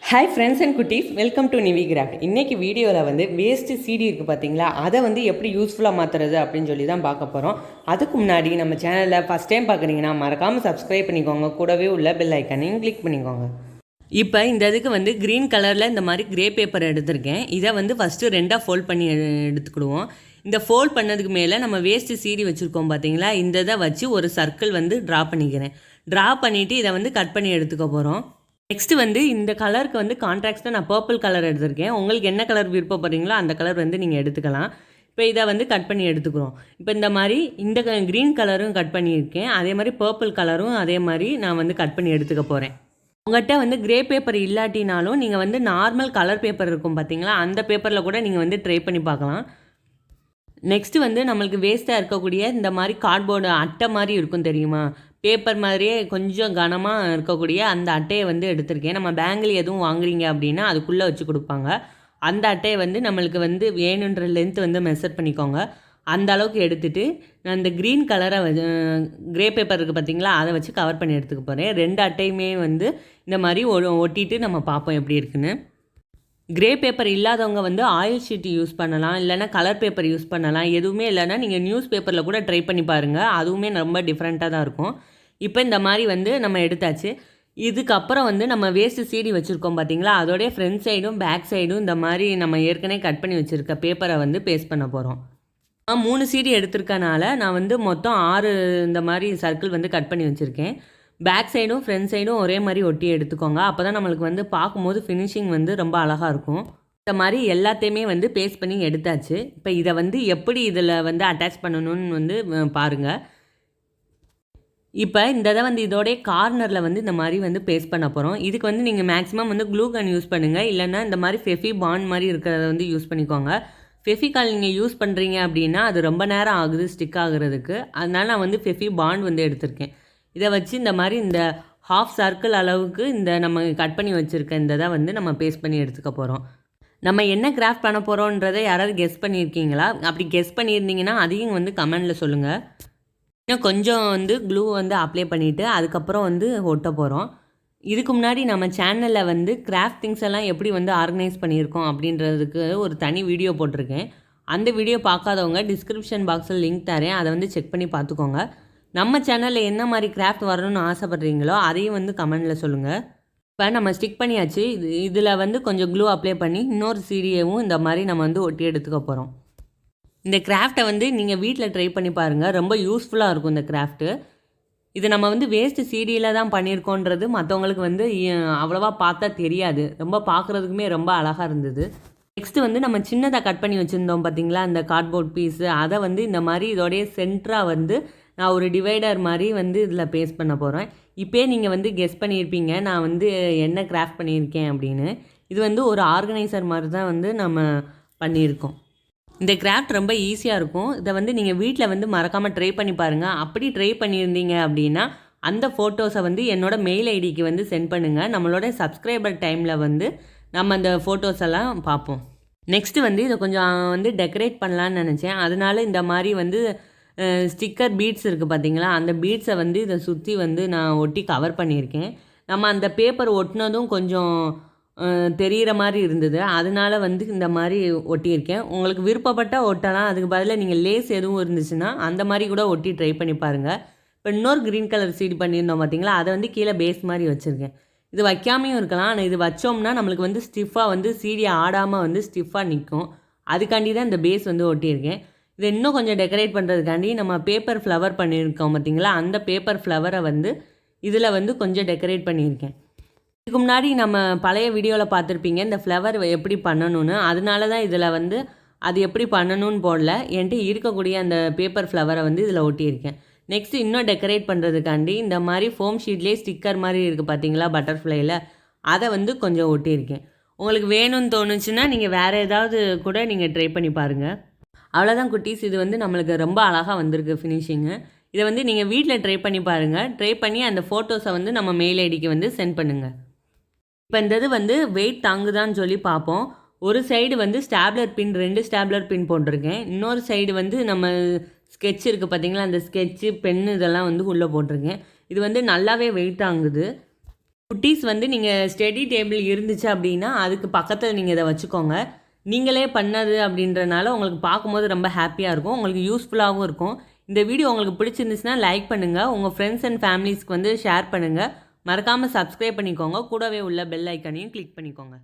Hi friends and குட்டீஸ், welcome to Nivi craft. இன்றைக்கி வீடியோவில் வந்து வேஸ்ட்டு சீடி இருக்குது பார்த்தீங்களா, அதை வந்து எப்படி யூஸ்ஃபுல்லாக மாற்றுறது அப்படின்னு சொல்லி தான் பார்க்க போகிறோம். அதுக்கு முன்னாடி நம்ம சேனலில் ஃபஸ்ட் டைம் பார்க்குறீங்கன்னா மறக்காமல் சப்ஸ்கிரைப் பண்ணிக்கோங்க, கூடவே உள்ள பெல் ஐக்கானையும் கிளிக் பண்ணிக்கோங்க. இப்போ இந்த இதுக்கு வந்து க்ரீன் கலரில் இந்த மாதிரி கிரே பேப்பர் எடுத்திருக்கேன். இதை வந்து ஃபஸ்ட்டு ரெண்டாக ஃபோல்ட் பண்ணி எடுத்துக்கிடுவோம். இந்த ஃபோல்ட் பண்ணதுக்கு மேலே நம்ம வேஸ்ட்டு சீடி வச்சுருக்கோம் பார்த்தீங்களா, இந்த இதை வச்சு ஒரு சர்க்கிள் வந்து ட்ரா பண்ணிக்கிறேன். ட்ரா பண்ணிவிட்டு இதை வந்து கட் பண்ணி எடுத்துக்க போகிறோம். நெக்ஸ்ட்டு வந்து இந்த கலருக்கு வந்து கான்ட்ராக்டாக நான் பர்பிள் கலர் எடுத்திருக்கேன். உங்களுக்கு என்ன கலர் விருப்பப்படுறீங்களோ அந்த கலர் வந்து நீங்கள் எடுத்துக்கலாம். இப்போ இதை வந்து கட் பண்ணி எடுத்துக்கிறோம். இப்போ இந்த மாதிரி இந்த க்ரீன் கலரும் கட் பண்ணியிருக்கேன், அதே மாதிரி பர்பிள் கலரும் அதே மாதிரி நான் வந்து கட் பண்ணி எடுத்துக்க போகிறேன். உங்கள்கிட்ட வந்து கிரே பேப்பர் இல்லாட்டினாலும் நீங்கள் வந்து நார்மல் கலர் பேப்பர் இருக்கும் பார்த்தீங்களா, அந்த பேப்பரில் கூட நீங்கள் வந்து ட்ரை பண்ணி பார்க்கலாம். நெக்ஸ்ட்டு வந்து நம்மளுக்கு வேஸ்ட்டாக இருக்கக்கூடிய இந்த மாதிரி கார்ட்போர்டு அட்டை மாதிரி இருக்கும் தெரியுமா, பேப்பர் மாதிரியே கொஞ்சம் கனமாக இருக்கக்கூடிய அந்த அட்டையை வந்து எடுத்திருக்கேன். நம்ம பேங்கில் எதுவும் வாங்குறீங்க அப்படின்னா அதுக்குள்ளே வச்சு கொடுப்பாங்க. அந்த அட்டையை வந்து நம்மளுக்கு வந்து வேணுன்ற லென்த் வந்து மெஷர் பண்ணிக்கோங்க. அந்த அளவுக்கு எடுத்துகிட்டு நான் இந்த க்ரீன் கலரை க்ரே பேப்பர் இருக்குது பார்த்தீங்களா, அதை வச்சு கவர் பண்ணி எடுத்துக்க போகிறேன். 2 அட்டையுமே வந்து இந்த மாதிரி ஒட்டிட்டு நம்ம பார்ப்போம் எப்படி இருக்குன்னு. கிரே பேப்பர் இல்லாதவங்க வந்து ஆயில் ஷீட் யூஸ் பண்ணலாம், இல்லைனா கலர் பேப்பர் யூஸ் பண்ணலாம். எதுவுமே இல்லைனா நீங்கள் நியூஸ் பேப்பரில் கூட ட்ரை பண்ணி பாருங்கள், அதுவுமே ரொம்ப டிஃப்ரெண்ட்டாக தான் இருக்கும். இப்போ இந்த மாதிரி வந்து நம்ம எடுத்தாச்சு. இதுக்கப்புறம் வந்து நம்ம வேஸ்ட்டு சீடி வச்சுருக்கோம் பார்த்தீங்களா, அதோடைய ஃப்ரண்ட் சைடும் பேக் சைடும் இந்த மாதிரி நம்ம ஏற்கனவே கட் பண்ணி வச்சுருக்க பேப்பரை வந்து பேஸ்ட் பண்ண போகிறோம். 3 சீடி எடுத்திருக்கனால நான் வந்து மொத்தம் 6 இந்த மாதிரி சர்க்கிள் வந்து கட் பண்ணி வச்சுருக்கேன். பேக் சைடும் ஃப்ரண்ட் சைடும் ஒரே மாதிரி ஒட்டி எடுத்துக்கோங்க. அப்போ தான் நம்மளுக்கு வந்து பார்க்கும்போது ஃபினிஷிங் வந்து ரொம்ப அழகாக இருக்கும். இந்த மாதிரி எல்லாத்தையுமே வந்து பேஸ்ட் பண்ணி எடுத்தாச்சு. இப்போ இதை வந்து எப்படி இதில் வந்து அட்டாச் பண்ணணும்னு வந்து பாருங்கள். இப்போ இந்த இதை வந்து இதோடைய கார்னரில் வந்து இந்த மாதிரி வந்து பேஸ்ட் பண்ண போகிறோம். இதுக்கு வந்து நீங்கள் மேக்ஸிமம் வந்து க்ளூ கன் யூஸ் பண்ணுங்கள், இல்லைன்னா இந்த மாதிரி ஃபெஃபி பாண்ட் மாதிரி இருக்கிறத வந்து யூஸ் பண்ணிக்கோங்க. ஃபெஃபிகால் நீங்கள் யூஸ் பண்ணுறீங்க அப்படின்னா அது ரொம்ப நேரம் ஆகுது ஸ்டிக் ஆகுறதுக்கு, அதனால நான் வந்து ஃபெஃபி பாண்ட் வந்து எடுத்திருக்கேன். இதை வச்சு இந்த மாதிரி இந்த ஹாஃப் சர்க்கிள் அளவுக்கு இந்த நம்ம கட் பண்ணி வச்சுருக்க இந்த இதை வந்து நம்ம பேஸ்ட் பண்ணி எடுத்துக்க போகிறோம். நம்ம என்ன கிராஃப்ட் பண்ண போகிறோன்றதை யாராவது கெஸ் பண்ணியிருக்கீங்களா? அப்படி கெஸ் பண்ணியிருந்தீங்கன்னா அதையும் வந்து கமெண்டில் சொல்லுங்கள். இன்னும் கொஞ்சம் வந்து க்ளூ வந்து அப்ளை பண்ணிவிட்டு அதுக்கப்புறம் வந்து ஒட்ட போகிறோம். இதுக்கு முன்னாடி நம்ம சேனலில் வந்து கிராஃப்ட் திங்ஸ் எல்லாம் எப்படி வந்து ஆர்கனைஸ் பண்ணியிருக்கோம் அப்படின்றதுக்கு ஒரு தனி வீடியோ போட்டிருக்கேன். அந்த வீடியோ பார்க்காதவங்க டிஸ்கிரிப்ஷன் பாக்ஸில் லிங்க் தரேன், அதை வந்து செக் பண்ணி பார்த்துக்கோங்க. நம்ம சேனலில் என்ன மாதிரி கிராஃப்ட் வரணும்னு ஆசைப்பட்றீங்களோ அதையும் வந்து கமெண்டில் சொல்லுங்கள். இப்போ நம்ம ஸ்டிக் பண்ணியாச்சு. இதில் வந்து கொஞ்சம் க்ளூ அப்ளை பண்ணி இன்னொரு சீடியவும் இந்த மாதிரி நம்ம வந்து ஒட்டி எடுத்துக்க போகிறோம். இந்த கிராஃப்டை வந்து நீங்கள் வீட்டில் ட்ரை பண்ணி பாருங்கள், ரொம்ப யூஸ்ஃபுல்லாக இருக்கும் இந்த கிராஃப்ட்டு. இது நம்ம வந்து வேஸ்ட்டு சீடியில் தான் பண்ணியிருக்கோன்றது மற்றவங்களுக்கு வந்து அவ்வளோவா பார்த்தா தெரியாது, ரொம்ப பார்க்குறதுக்குமே ரொம்ப அழகாக இருந்தது. நெக்ஸ்ட்டு வந்து நம்ம சின்னதாக கட் பண்ணி வச்சுருந்தோம் பார்த்தீங்களா, இந்த கார்ட்போர்ட் பீஸு, அதை வந்து இந்த மாதிரி இதோடைய சென்டராக வந்து நான் ஒரு டிவைடர் மாதிரி வந்து இதில் பேஸ்ட் பண்ண போகிறேன். இப்போயே நீங்கள் வந்து கெஸ் பண்ணியிருப்பீங்க நான் வந்து என்ன கிராஃப்ட் பண்ணியிருக்கேன் அப்படின்னு. இது வந்து ஒரு ஆர்கனைசர் மாதிரி தான் வந்து நம்ம பண்ணியிருக்கோம். இந்த கிராஃப்ட் ரொம்ப ஈஸியாக இருக்கும். இதை வந்து நீங்கள் வீட்டில் வந்து மறக்காமல் ட்ரை பண்ணி பாருங்கள். அப்படி ட்ரை பண்ணியிருந்தீங்க அப்படின்னா அந்த ஃபோட்டோஸை வந்து என்னோடய மெயில் ஐடிக்கு வந்து சென்ட் பண்ணுங்கள். நம்மளோட சப்ஸ்கிரைபர் டைமில் வந்து நம்ம அந்த ஃபோட்டோஸ் எல்லாம் பார்ப்போம். நெக்ஸ்ட்டு வந்து இதை கொஞ்சம் வந்து டெக்கரேட் பண்ணலான்னு நினச்சேன். அதனால இந்த மாதிரி வந்து ஸ்டிக்கர் பீட்ஸ் இருக்குது பார்த்தீங்களா, அந்த பீட்ஸை வந்து இதை சுற்றி வந்து நான் ஒட்டி கவர் பண்ணியிருக்கேன். நம்ம அந்த பேப்பர் ஒட்டினதும் கொஞ்சம் தெரிகிற மாதிரி இருந்தது, அதனால வந்து இந்த மாதிரி ஒட்டியிருக்கேன். உங்களுக்கு விருப்பப்பட்டால் ஒட்டலாம், அதுக்கு பதிலாக நீங்கள் லேஸ் எதுவும் இருந்துச்சுன்னா அந்த மாதிரி கூட ஒட்டி ட்ரை பண்ணி பாருங்கள். இப்போ இன்னொரு க்ரீன் கலர் சீடி பண்ணியிருந்தோம் பார்த்தீங்களா, அதை வந்து கீழே பேஸ் மாதிரி வச்சுருக்கேன். இது வைக்காமையும் இருக்கலாம், ஆனால் இது வச்சோம்னா நம்மளுக்கு வந்து ஸ்டிஃபாக வந்து சீடி ஆடாமல் வந்து ஸ்டிஃபாக நிற்கும். அதுக்காண்டி தான் இந்த பேஸ் வந்து ஒட்டியிருக்கேன். இதை இன்னும் கொஞ்சம் டெக்கரேட் பண்ணுறதுக்காண்டி நம்ம பேப்பர் ஃப்ளவர் பண்ணியிருக்கோம் பார்த்தீங்களா, அந்த பேப்பர் ஃப்ளவரை வந்து இதில் வந்து கொஞ்சம் டெக்கரேட் பண்ணியிருக்கேன். இதுக்கு முன்னாடி நம்ம பழைய வீடியோவில் பார்த்துருப்பீங்க இந்த ஃப்ளவர் எப்படி பண்ணணும்னு, அதனால தான் இதில் வந்து அது எப்படி பண்ணணும்னு போடல, என்கிட்ட இருக்கக்கூடிய அந்த பேப்பர் ஃப்ளவரை வந்து இதில் ஒட்டியிருக்கேன். நெக்ஸ்ட்டு இன்னும் டெக்கரேட் பண்ணுறதுக்காண்டி இந்த மாதிரி ஃபோம் ஷீட்லேயே ஸ்டிக்கர் மாதிரி இருக்குது பார்த்தீங்களா பட்டர்ஃப்ளையில், அதை வந்து கொஞ்சம் ஒட்டியிருக்கேன். உங்களுக்கு வேணும்னு தோணுச்சுன்னா நீங்கள் வேறு ஏதாவது கூட நீங்கள் ட்ரை பண்ணி பாருங்கள். அவ்வளோதான் குட்டீஸ், இது வந்து நம்மளுக்கு ரொம்ப அழகாக வந்திருக்கு ஃபினிஷிங்கு. இதை வந்து நீங்கள் வீட்டில் ட்ரை பண்ணி பாருங்கள். ட்ரை பண்ணி அந்த ஃபோட்டோஸை வந்து நம்ம மெயில் ஐடிக்கு வந்து சென்ட் பண்ணுங்கள். இப்போ இந்த இது வந்து வெயிட் தாங்குதான்னு சொல்லி பார்ப்போம். ஒரு சைடு வந்து ஸ்டாப்லர் பின் 2 ஸ்டாப்லர் பின் போட்டிருக்கேன். இன்னொரு சைடு வந்து நம்ம ஸ்கெட்ச் இருக்குது பார்த்தீங்களா, அந்த ஸ்கெட்சு பென்னு இதெல்லாம் வந்து உள்ளே போட்டிருக்கேன். இது வந்து நல்லாவே வெயிட் தாங்குது. குட்டீஸ் வந்து நீங்கள் ஸ்டடி டேபிள் இருந்துச்சு அப்படின்னா அதுக்கு பக்கத்தில் நீங்கள் இதை வச்சுக்கோங்க. நீங்களே பண்ணது அப்படின்றனால உங்களுக்கு பார்க்கும்போது ரொம்ப ஹாப்பியாக இருக்கும், உங்களுக்கு யூஸ்ஃபுல்லாகவும் இருக்கும். இந்த வீடியோ உங்களுக்கு பிடிச்சிருந்துச்சுன்னா லைக் பண்ணுங்கள், உங்கள் ஃப்ரெண்ட்ஸ் அண்ட் ஃபேமிலிஸ்க்கு வந்து ஷேர் பண்ணுங்கள். மறக்காமல் சப்ஸ்கிரைப் பண்ணிக்கோங்க, கூடவே உள்ள பெல் ஐக்கானையும் கிளிக் பண்ணிக்கோங்க.